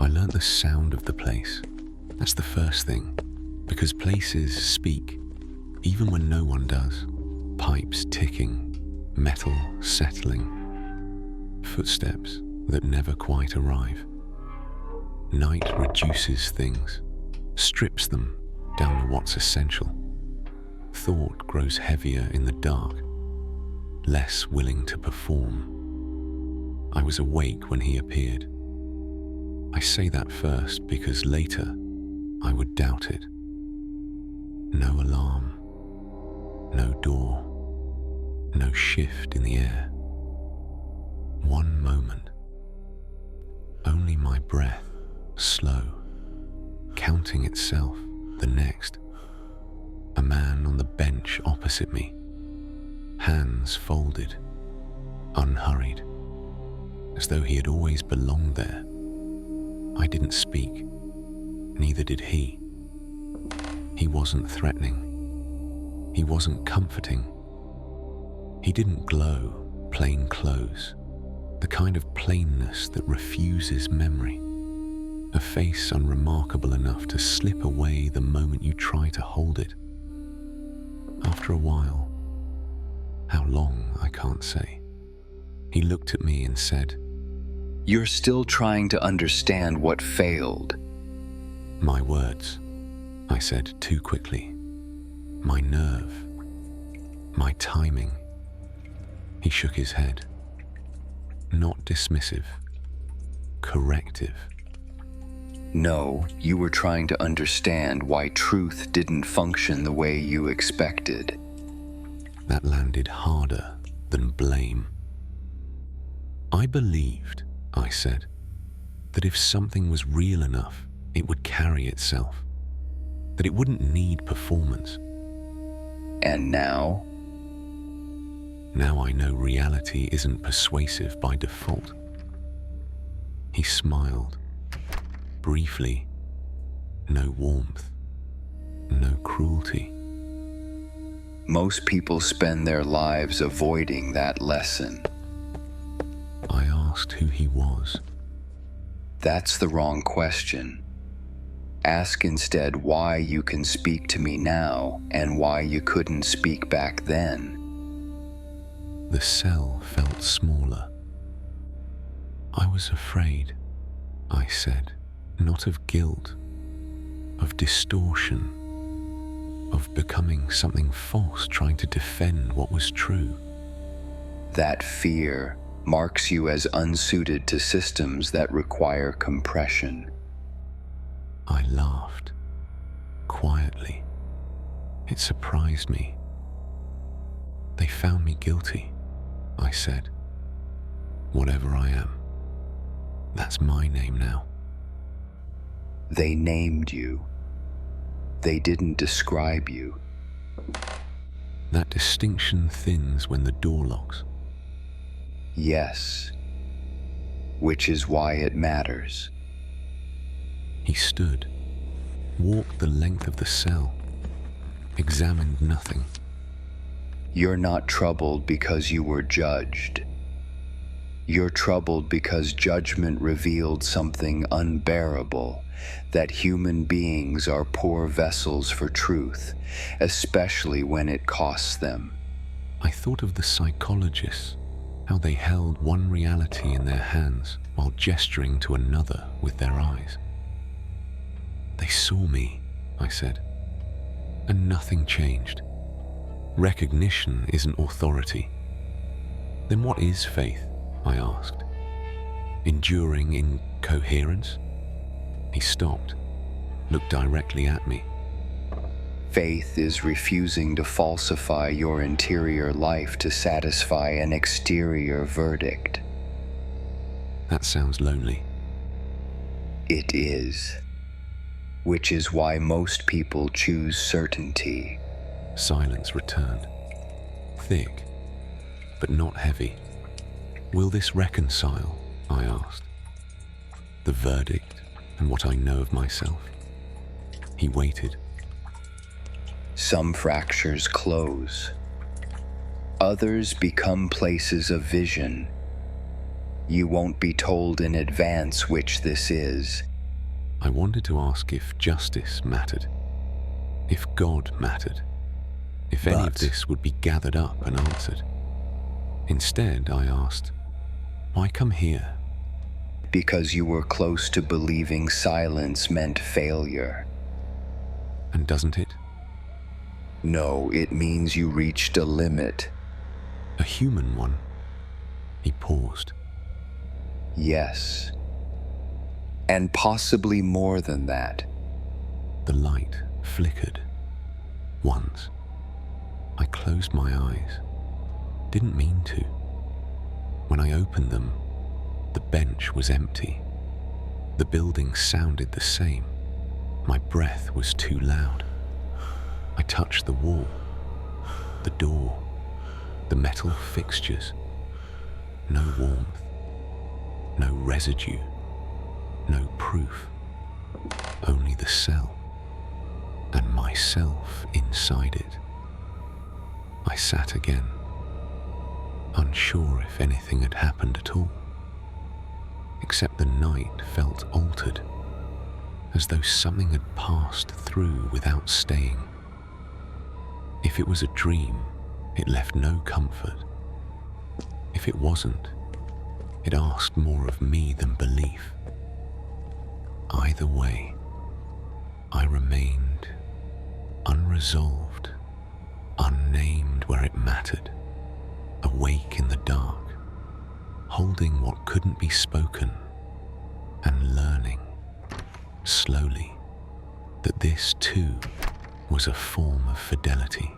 I learnt the sound of the place. That's the first thing, because places speak, even when no one does. Pipes ticking, metal settling, footsteps that never quite arrive. Night reduces things, strips them down to what's essential. Thought grows heavier in the dark, less willing to perform. I was awake when he appeared. I say that first because later I would doubt it. No alarm, no door, no shift in the air. One moment. Only my breath, slow, counting itself, the next. A man on the bench opposite me, hands folded, unhurried, as though he had always belonged there. I didn't speak, neither did he. He wasn't threatening. He wasn't comforting. He didn't glow, plain clothes, the kind of plainness that refuses memory. A face unremarkable enough to slip away the moment you try to hold it. After a while, how long I can't say, he looked at me and said, "You're still trying to understand what failed." "My words," I said too quickly. "My nerve. My timing." He shook his head. Not dismissive. Corrective. "No, you were trying to understand why truth didn't function the way you expected." That landed harder than blame. "I believed," I said, "that if something was real enough, it would carry itself, that it wouldn't need performance." "And now?" "Now I know reality isn't persuasive by default." He smiled. Briefly. No warmth. No cruelty. "Most people spend their lives avoiding that lesson." I asked who he was. "That's the wrong question. Ask instead why you can speak to me now and why you couldn't speak back then." The cell felt smaller. "I was afraid," I said, "not of guilt, of distortion, of becoming something false trying to defend what was true." "That fear marks you as unsuited to systems that require compression." I laughed, quietly. It surprised me. "They found me guilty," I said. "Whatever I am, that's my name now." "They named you. They didn't describe you." That distinction thins when the door locks. "Yes, which is why it matters." He stood, walked the length of the cell, examined nothing. "You're not troubled because you were judged. You're troubled because judgment revealed something unbearable, that human beings are poor vessels for truth, especially when it costs them." I thought of the psychologists, how they held one reality in their hands while gesturing to another with their eyes. "They saw me," I said, "and nothing changed. Recognition isn't authority." "Then what is faith?" I asked. "Enduring incoherence?" He stopped, looked directly at me. "Faith is refusing to falsify your interior life to satisfy an exterior verdict." That sounds lonely. It is. Which is why most people choose certainty. Silence returned. Thick, but not heavy. "Will this reconcile?" I asked. "The verdict and what I know of myself?" He waited. Some fractures close. Others become places of vision. You won't be told in advance which this is. I wanted to ask if justice mattered, if God mattered, if any of this would be gathered up and answered. Instead, I asked, why come here? Because you were close to believing silence meant failure. And doesn't it? No, it means you reached a limit. A human one? He paused. Yes. And possibly more than that. The light flickered. Once. I closed my eyes. Didn't mean to. When I opened them, the bench was empty. The building sounded the same. My breath was too loud. I touched the wall, the door, the metal fixtures. No warmth, no residue, no proof. Only the cell, and myself inside it. I sat again, unsure if anything had happened at all, except the night felt altered, as though something had passed through without staying. If it was a dream, it left no comfort. If it wasn't, it asked more of me than belief. Either way, I remained unresolved, unnamed where it mattered, awake in the dark, holding what couldn't be spoken, and learning, slowly, that this too was a form of fidelity.